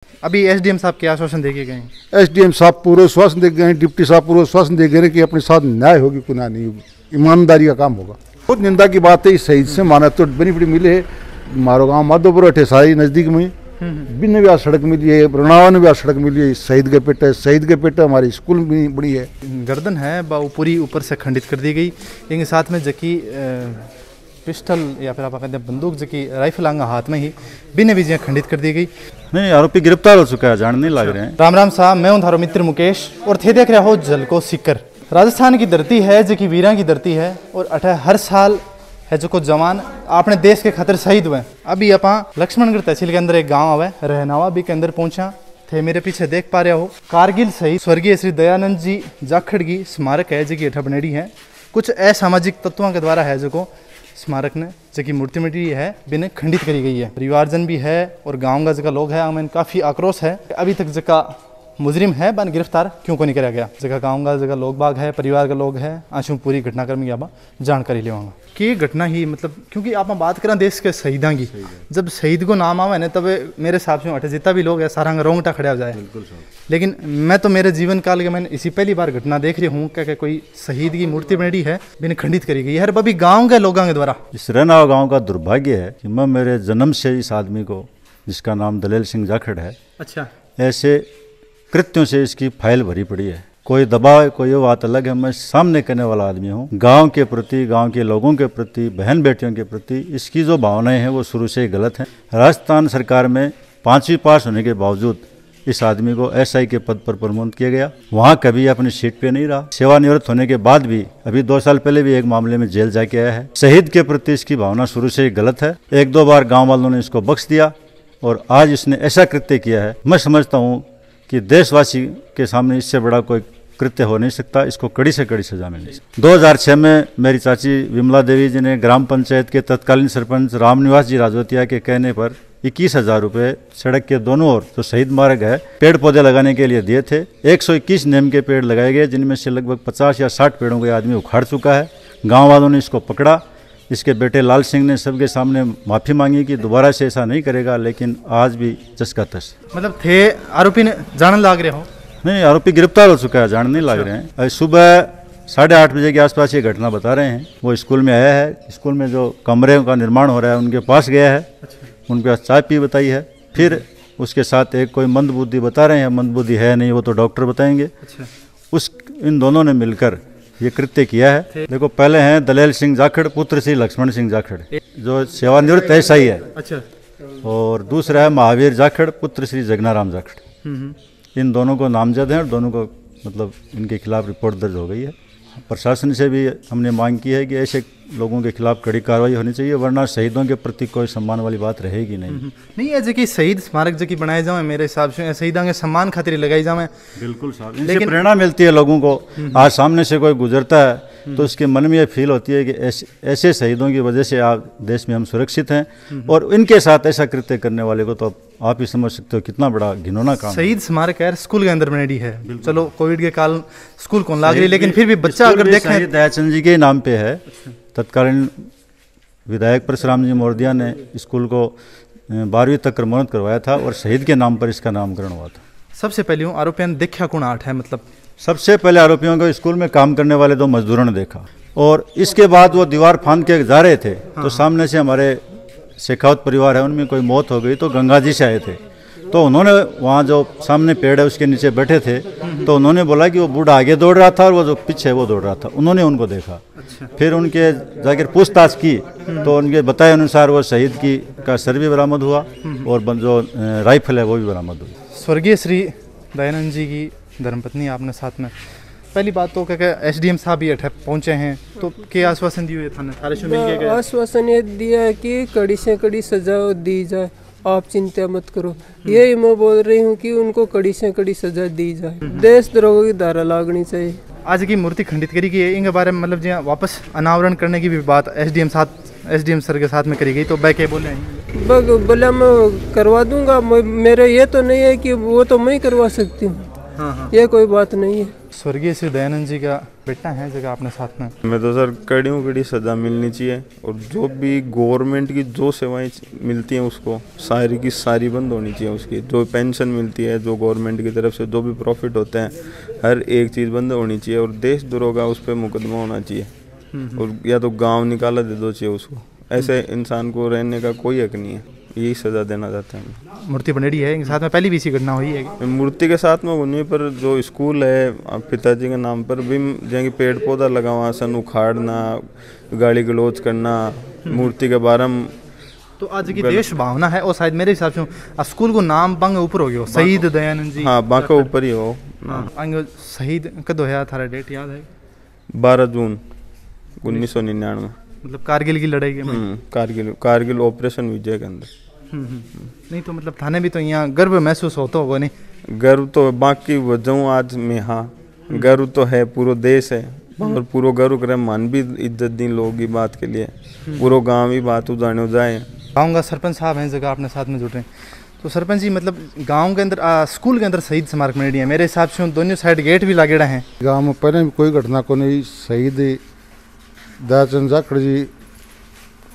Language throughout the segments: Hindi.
अभी एसडीएम साहब के आश्वासन दे के गए? एसडीएम साहब पूरे आश्वासन दे गए हैं, डिप्टी साहब पूरे आश्वासन दे गए कि अपने साथ न्याय होगी, गुनाह नहीं होगी, ईमानदारी का काम होगा। बहुत निंदा की बात है, शहीद से माना तो बनी बड़ी मिले है। मारो गाँव माधोपुर अठेसाई नज़दीक में बिन ब्याह सड़क मिली है, रणावन ब्याह सड़क मिली है, शहीद के पेटे हमारी स्कूल भी बड़ी है। गर्दन है वो पूरी ऊपर से खंडित कर दी गई। इनके साथ में जकी पिस्टल या फिर आप कहते हैं बंदूक जकी राइफल आंगा हाथ में ही बिन विजय खंडित कर दी गई। नहीं, आरोपी गिरफ्तार हो चुका है, जान नहीं लग रहे हैं। राम राम साहब, मैं हूं थारो मित्र मुकेश और थे देख रहे हो झलको सीकर। राजस्थान की धरती है जो कि वीरां की धरती है और हर साल है जो को जवान अपने देश के खातिर शहीद हुए। अभी आप लक्ष्मणगढ़ तहसील के अंदर एक गांव है रहनावा भी के अंदर पहुंचा थे। मेरे पीछे देख पा रहे हो कारगिल शहीद स्वर्गीय श्री दयानंद जी जाखड़ की स्मारक है जो कि अठा बनेड़ी है। कुछ असामाजिक तत्वों के द्वारा है जो को स्मारक ने जो की मूर्ति मिट्टी है बिना खंडित करी गई है। परिवारजन भी है और गाँव का जगह लोग है, हमें काफ़ी आक्रोश है। अभी तक जगह मुजरिम है बन गिरफ्तार क्यों को नहीं कराया गया। जगह गाँव का जगह लोग बाग है, परिवार का लोग है। आशू पूरी घटनाक्रम की आप जानकारी लेवांगा कि घटना ही मतलब क्योंकि आप बात करें देश के शहीदा की, जब शहीद को नाम आवे ना तब मेरे हिसाब से अठे जितना भी लोग है सारा रोंगटा खड़ा हो जाए। लेकिन मैं तो मेरे जीवन काल के मैंने इसी पहली बार घटना देख रही हूँ क्या कोई शहीद की मूर्ति बनेड़ी है बिना खंडित करी गई है अभी गाँव के लोगों के द्वारा। इस रनावा गाँव का दुर्भाग्य है कि मैं मेरे जन्म से इस आदमी को, जिसका नाम दलेल सिंह जाखड़ है, अच्छा, ऐसे कृत्यों से इसकी फाइल भरी पड़ी है। कोई दबाव, कोई बात अलग है, मैं सामने करने वाला आदमी हूँ। गांव के प्रति, गांव के लोगों के प्रति, बहन बेटियों के प्रति इसकी जो भावनाएं हैं वो शुरू से ही गलत हैं। राजस्थान सरकार में 5वीं पास होने के बावजूद इस आदमी को एसआई के पद पर प्रमोट किया गया। वहाँ कभी अपनी सीट पे नहीं रहा। सेवानिवृत्त होने के बाद भी अभी 2 साल पहले भी एक मामले में जेल जाके आया है। शहीद के प्रति इसकी भावना शुरू से ही गलत है। 1-2 बार गाँव वालों ने इसको बख्श दिया और आज इसने ऐसा कृत्य किया है। मैं समझता हूँ कि देशवासी के सामने इससे बड़ा कोई कृत्य हो नहीं सकता। इसको कड़ी से कड़ी सजा मिलनी चाहिए। 2006 में मेरी चाची विमला देवी जी ने ग्राम पंचायत के तत्कालीन सरपंच रामनिवास जी राजवतिया के कहने पर 21,000 रुपये सड़क के दोनों ओर जो शहीद मार्ग है पेड़ पौधे लगाने के लिए दिए थे। 121 नीम के पेड़ लगाए गए, जिनमें से लगभग 50 या 60 पेड़ों को आदमी उखाड़ चुका है। गाँव वालों ने इसको पकड़ा। इसके बेटे लाल सिंह ने सबके सामने माफ़ी मांगी कि दोबारा से ऐसा नहीं करेगा, लेकिन आज भी जस का तस। मतलब थे आरोपी ने जान लाग रहे हो? नहीं, आरोपी गिरफ्तार हो चुका है, जान नहीं लग रहे हैं। आज सुबह 8:30 बजे के आसपास ये घटना बता रहे हैं। वो स्कूल में आया है, स्कूल में जो कमरे का निर्माण हो रहा है उनके पास गया है, उनके पास चाय पी बताई है। फिर उसके साथ एक कोई मंदबुद्धि बता रहे हैं, मंदबुद्धि है नहीं वो तो डॉक्टर बताएंगे। इन दोनों ने मिलकर ये कृत्य किया है। देखो, पहले हैं दलेल सिंह जाखड़ पुत्र श्री लक्ष्मण सिंह जाखड़ जो सेवानिवृत्त एसआई है। अच्छा। और दूसरा है महावीर जाखड़ पुत्र श्री जगनाराम जाखड़। इन दोनों को नामजद है और दोनों को मतलब इनके खिलाफ रिपोर्ट दर्ज हो गई है। प्रशासन से भी हमने मांग की है कि ऐसे लोगों के खिलाफ कड़ी कार्रवाई होनी चाहिए, वरना शहीदों के प्रति कोई सम्मान वाली बात रहेगी नहीं। नहीं, ऐसे कि शहीद स्मारक जो कि बनाए जाए मेरे हिसाब से शहीदों के सम्मान खातिर लगाई जाए। बिल्कुल साहब, इनसे प्रेरणा मिलती है लोगों को। आज सामने से कोई गुजरता है तो उसके मन में ये फील होती है कि ऐसे शहीदों की वजह से आज देश में हम सुरक्षित हैं। और इनके साथ ऐसा कृत्य करने वाले को तो आप ही समझ सकते हो कितना बड़ा घिनौना काम। शहीद स्मारक है स्कूल के अंदर बनेडी है। चलो कोविड के काल स्कूल कौन लाग रही, लेकिन फिर भी बच्चा अगर देखें दयाचंद जी के नाम पे है। तत्कालीन विधायक परशुराम जी मोरदिया ने स्कूल को 12वीं तक क्रमोन्नत करवाया था और शहीद के नाम पर इसका नामकरण हुआ था। सबसे पहले आरोपियों ने देखा कौन आठ है, मतलब सबसे पहले आरोपियों को स्कूल में काम करने वाले 2 मजदूरों ने देखा और इसके बाद वो दीवार फांद के जा रहे थे तो सामने से हमारे शेखावत परिवार है, उनमें कोई मौत हो गई तो गंगा जी से आए थे। तो उन्होंने वहाँ जो सामने पेड़ है उसके नीचे बैठे थे तो उन्होंने बोला कि वो बूढ़ा आगे दौड़ रहा था और वो जो पीछे वो दौड़ रहा था। उन्होंने उनको देखा। फिर उनके जाकर पूछताछ की तो उनके बताए अनुसार वो शहीद का सर भी बरामद हुआ और जो राइफल है वो भी बरामद हुई। स्वर्गीय श्री दयानंद जी की धर्मपत्नी आपने साथ में। पहली बात तो क्या एसडीएम साहब भी अठे पहुंचे हैं तो क्या आश्वासन दिए थाने थारे से मिल के? आश्वासन ये दिया है कि कड़ी से कड़ी सजा दी जाए, आप चिंता मत करो। यही मैं बोल रही हूँ कि उनको कड़ी से कड़ी सजा दी जाए। देशद्रोह की धारा लागनी चाहिए। आज की मूर्ति खंडित करी गई है, इनके बारे में मतलब जो वापस अनावरण करने की भी बात एसडीएम सर के साथ में करी गई तो बै के बोले बोला मैं करवा दूंगा। मेरा ये तो नहीं है कि वो तो मैं ही करवा सकती हूँ। ये कोई बात नहीं है। स्वर्गीय श्री दयानंद जी का बेटा है जगह आपने साथ में। मैं तो सर कड़ी सज़ा मिलनी चाहिए और जो भी गवर्नमेंट की जो सेवाएं मिलती हैं उसको सारी की सारी बंद होनी चाहिए। उसकी जो पेंशन मिलती है, जो गवर्नमेंट की तरफ से जो भी प्रॉफिट होता है, हर एक चीज़ बंद होनी चाहिए और देशद्रोह का उस पर मुकदमा होना चाहिए और या तो गाँव निकाला दे दो चाहिए उसको। ऐसे इंसान को रहने का कोई हक नहीं है, यही सज़ा देना चाहते हैं। मूर्ति बनेड़ी है इनके साथ में पहले भी इसी घटना हुई है। मूर्ति के साथ में उन्हीं पर जो स्कूल है पिताजी के नाम पर भी जहाँ पेड़ पौधा लगा हुआ सन उखाड़ना, गाली गलौज करना, मूर्ति के बारे में। तो आज की देश भावना है और शायद मेरे हिसाब से स्कूल को नाम बांग ऊपर हो गया शहीद दयानंद जी। हाँ, बांका ऊपर ही हो। शहीद कद होया थारा डेट याद है? 12 जून 1999 मतलब कारगिल की लड़ाई के कारगिल ऑपरेशन विजय के अंदर। नहीं तो मतलब थाने भी तो यहाँ गर्व महसूस होता होगा नहीं? गर्व तो बाकी वजह आज में, हाँ गर्व तो है, पूरा देश है और पूरा गर्व करे, मन भी इज्जत दी लोग की बात के लिए, पूरा गांव ही बात उजाने जाए। गाँव का सरपंच साहब हैं जगह अपने साथ में जुट रहे हैं। तो सरपंच जी मतलब गांव के अंदर स्कूल के अंदर शहीद स्मारक बनेड़ी है, मेरे हिसाब से दोनों साइड गेट भी लागेड़ा हैं। गाँव में पहले भी कोई घटना को नहीं, शहीद दयाचंद जाखड़ जी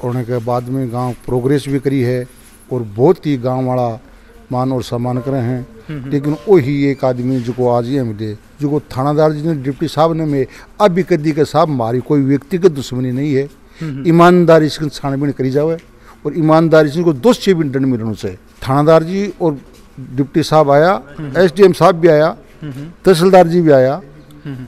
होने के बाद में गांव प्रोग्रेस भी करी है और बहुत ही गांव वाला मान और सम्मान करे हैं। लेकिन वही एक आदमी जो आज ये मिले, जो थानादार जी ने डिप्टी साहब ने में अभी कदी के साहब हमारी कोई व्यक्तिगत दुश्मनी नहीं है, ईमानदारी से छानबीन करी जावे और ईमानदारी से दोषी भी दंड मिलना चाहिए। थानादार जी और डिप्टी साहब आया, SDM साहब भी आया, तहसीलदार जी भी आया।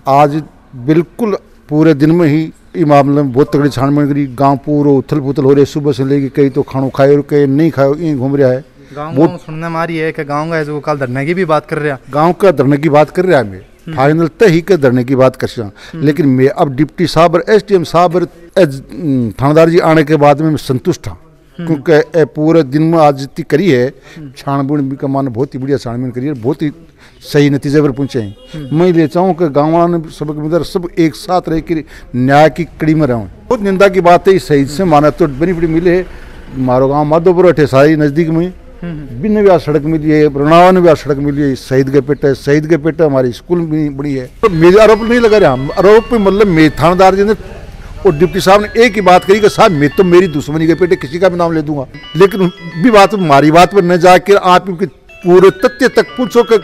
आज बिल्कुल पूरे दिन में ही इस मामले में बहुत तगड़ी छानबीन करी। गांव पूरा उथल पुथल हो रहे, सुबह से लेके कई तो खानो खाए और कई नहीं खाए, यहीं घूम रहा है। गाँव सुनने में आ रही है कि गाँव का जो कल धरने की भी बात कर रहा, गांव का धरने की बात कर रहा है। मैं फाइनल तय के धरने की बात कर सकता, लेकिन मैं अब डिप्टी साहब और SDM साहब और थानेदार जी आने के बाद में मैं संतुष्ट था, क्योंकि पूरे दिन में आज जितनी करी है छानबीन भी का मान बहुत ही बढ़िया छानबीन करी है, बहुत ही सही नतीजे पर पहुंचे हैं। मैं ले चाहूँ कि गाँव वालों ने सबक मिलकर सब एक साथ रह कर न्याय की कड़ी में रहूँ। बहुत निंदा की बात है, शहीद से माना तो बेनिफिट मिले है। मारो गाँव माधोपुर अठेसाई नज़दीक में बिन भी आज सड़क मिली है, रनावा ने भी आज सड़क मिली है। शहीद के पेट हमारी स्कूल भी बड़ी है। तो मेरे आरोप नहीं लगा रहा, आरोप मतलब मेरे थानेदार जी ने और डिप्टी साहब ने एक ही बात कही कि साहब मैं तो मेरी दुश्मनी के पेटे किसी का भी नाम ले दूंगा, लेकिन भी बात हमारी बात पर न जाकर आप इनके पूरे तथ्य तक पूछो कि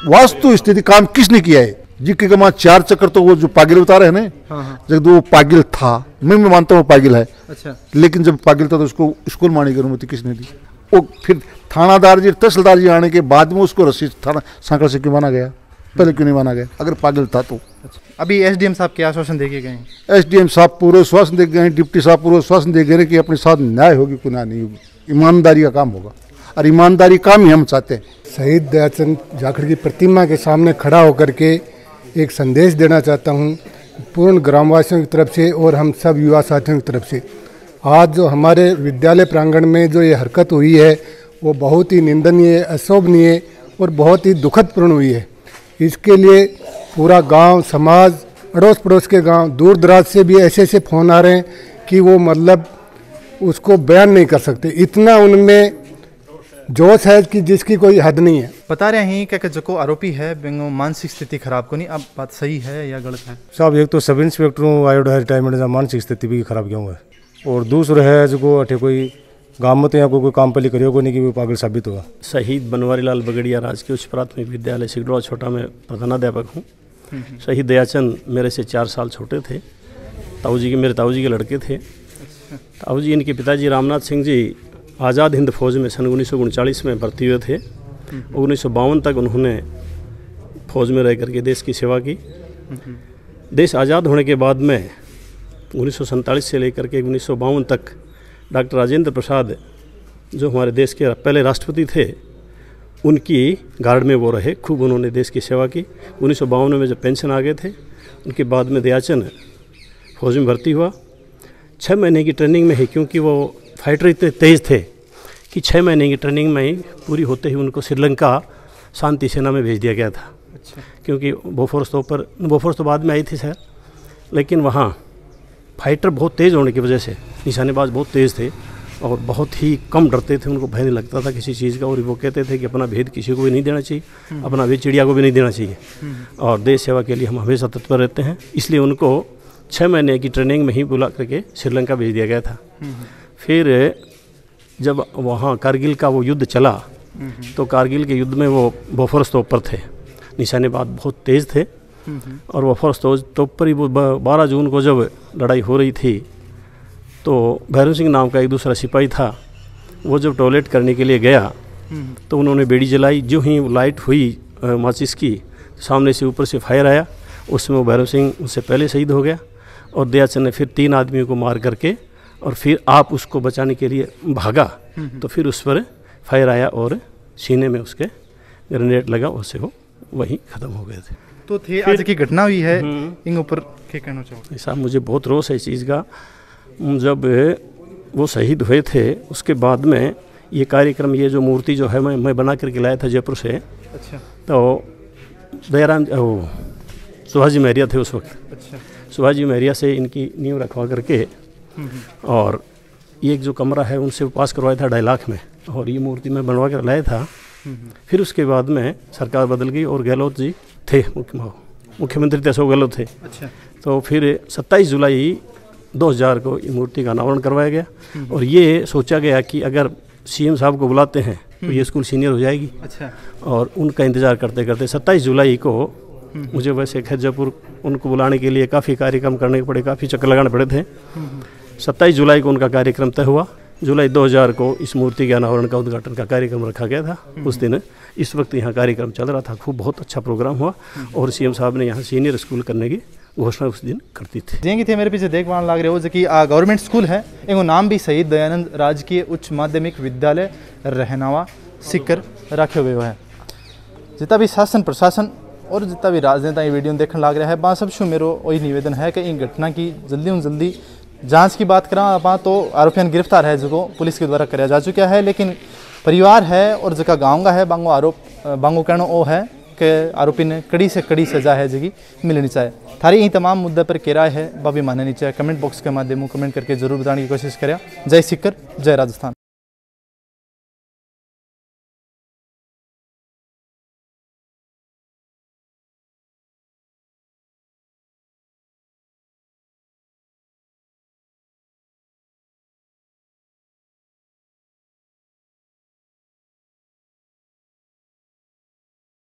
वास्तु स्थिति काम किसने किया है। जी के कमा 4 चक्कर तो वो जो पागिल बता रहे हैं ना, जब वो पागिल था, मैं मानता हूँ पागिल है। अच्छा। लेकिन जब पागिल था तो उसको स्कूल मारने की अनुमति किसने दी? वो फिर थानादार जी तहसीलदार जी आने के बाद में उसको रसीद थाना सांकड़ से क्यों माना गया, पहले क्यों नहीं माना गया अगर पागिल था तो? अभी SDM साहब क्या आश्वासन दे के गए? SDM साहब पूरे आश्वासन दे गए, डिप्टी साहब पूरे आश्वासन दे गए कि अपने साथ न्याय होगी, गुनाह नहीं होगी, ईमानदारी का काम होगा और ईमानदारी काम ही हम चाहते हैं। शहीद दयाचंद जाखड़ की प्रतिमा के सामने खड़ा होकर के एक संदेश देना चाहता हूँ पूर्ण ग्रामवासियों की तरफ से और हम सब युवा साथियों की तरफ से। आज जो हमारे विद्यालय प्रांगण में जो ये हरकत हुई है वो बहुत ही निंदनीय, अशोभनीय और बहुत ही दुखदपूर्ण हुई है। इसके लिए पूरा गांव, समाज, अड़ोस पड़ोस के गांव, दूर दराज से भी ऐसे ऐसे फ़ोन आ रहे हैं कि वो मतलब उसको बयान नहीं कर सकते, इतना उनमें जोश है कि जिसकी कोई हद नहीं है। बता रहे हैं कि जो आरोपी है बेंगो मानसिक स्थिति खराब को नहीं, अब बात सही है या गलत है? साहब एक तो सब इंस्पेक्टरों आयोडा रिटायरमेंट का मानसिक स्थिति भी खराब क्यों है, और दूसरा है जो अठे कोई गाँव में तो यहाँ कोई काम पली करियो को नहीं कि वो पागल साबित हुआ। शहीद बनवारी लाल बगड़िया राजकीय उच्च प्राथमिक विद्यालय सिगड़वा छोटा में प्रधानाध्यापक हूँ। शहीद दयाचंद मेरे से 4 साल छोटे थे, मेरे ताऊ जी के लड़के थे। ताऊ जी इनके पिताजी रामनाथ सिंह जी आज़ाद हिंद फौज में सन 1939 में भर्ती हुए थे। 1952 तक उन्होंने फौज में रह करके देश की सेवा की। देश आज़ाद होने के बाद में 1947 से लेकर के 1952 तक डॉक्टर राजेंद्र प्रसाद जो हमारे देश के पहले राष्ट्रपति थे उनकी गार्ड में वो रहे, खूब उन्होंने देश की सेवा की। 1952 में जब पेंशन आ गए थे उनके बाद में दयाचंद फौज में भर्ती हुआ। 6 महीने की ट्रेनिंग में ही, क्योंकि वो फाइटर इतने तेज़ थे कि 6 महीने की ट्रेनिंग में ही पूरी होते ही उनको श्रीलंका शांति सेना में भेज दिया गया था। अच्छा। क्योंकि बोफोर्स तो बाद में आई थी सर, लेकिन वहाँ फाइटर बहुत तेज़ होने की वजह से, निशानेबाज बहुत तेज़ थे, और बहुत ही कम डरते थे, उनको भय नहीं लगता था किसी चीज़ का। और वो कहते थे कि अपना भेद किसी को भी नहीं देना चाहिए, अपना भेद चिड़िया को भी नहीं देना चाहिए, और देश सेवा के लिए हम हमेशा तत्पर रहते हैं। इसलिए उनको 6 महीने की ट्रेनिंग में ही बुला करके श्रीलंका भेज दिया गया था। फिर जब वहाँ कारगिल का वो युद्ध चला तो कारगिल के युद्ध में वो बोफोरस तोप पर थे, निशानेबाज बहुत तेज़ थे, और बोफोरस तोप पर ही वो 12 जून को जब लड़ाई हो रही थी तो भैरव सिंह नाम का एक दूसरा सिपाही था, वो जब टॉयलेट करने के लिए गया तो उन्होंने बेड़ी जलाई। जो ही लाइट हुई माचिस की, सामने से ऊपर से फायर आया, उसमें वो भैरव सिंह उससे पहले शहीद हो गया। और दयाचंद ने फिर 3 आदमियों को मार करके और फिर आप उसको बचाने के लिए भागा, तो फिर उस पर फायर आया और सीने में उसके ग्रेनेड लगा, उससे वो वहीं ख़त्म हो गए थे। तो थे आज की घटना हुई है, इन ऊपर क्या कहना चाहोगे? साहब मुझे बहुत रोष है इस चीज़ का। जब वो शहीद हुए थे उसके बाद में ये कार्यक्रम, ये जो मूर्ति जो है मैं बना करके लाया था जयपुर से। अच्छा। तो दयाराम सुभाष जी महरिया थे उस वक्त। अच्छा। सुभाष जी महरिया से इनकी नींव रखवा करके, और ये एक जो कमरा है उनसे पास करवाया था 2.5 लाख में, और ये मूर्ति मैं बनवा कर लाया था। फिर उसके बाद में सरकार बदल गई और गहलोत जी थे मुख्यमंत्री थे, अशोक गहलोत थे। अच्छा। तो फिर 27 जुलाई 2000 को ये मूर्ति का अनावरण करवाया गया, और ये सोचा गया कि अगर सीएम साहब को बुलाते हैं तो ये स्कूल सीनियर हो जाएगी। अच्छा। और उनका इंतज़ार करते करते 27 जुलाई को मुझे वैसे जयपुर उनको बुलाने के लिए काफ़ी कार्यक्रम करने पड़े, काफ़ी चक्कर लगाने पड़े थे। 27 जुलाई को उनका कार्यक्रम तय हुआ। जुलाई 2000 को इस मूर्ति के अनावरण का उद्घाटन का कार्यक्रम रखा गया था। उस दिन इस वक्त यहाँ कार्यक्रम चल रहा था, खूब बहुत अच्छा प्रोग्राम हुआ, और सीएम साहब ने यहाँ सीनियर स्कूल करने की घोषणा उस दिन करती थी। जेंगी थे मेरे पीछे देख पाने लग रहे हो जो कि गवर्नमेंट स्कूल है, इनको नाम भी शहीद दयानंद राजकीय उच्च माध्यमिक विद्यालय रहनावा सिक्कर रखे हुए है। जितना भी शासन प्रशासन और जितना भी राजनेता ये वीडियो देखने लग रहा है, बा सब शू मेरो वही निवेदन है कि इन घटना की जल्दी जांच की बात करा आप तो आरोपियों गिरफ्तार है जो पुलिस के द्वारा कराया जा चुका है, लेकिन परिवार है और जगह गाँव का है बांगो कहना वो है कि आरोपी ने कड़ी से कड़ी सजा है जगी मिलनी चाहिए। थारी यही तमाम मुद्दे पर क्या राय है बाबी माननी चाहिए, कमेंट बॉक्स के माध्यम कमेंट करके जरूर बताने की कोशिश करें। जय सिक्कर, जय राजस्थान।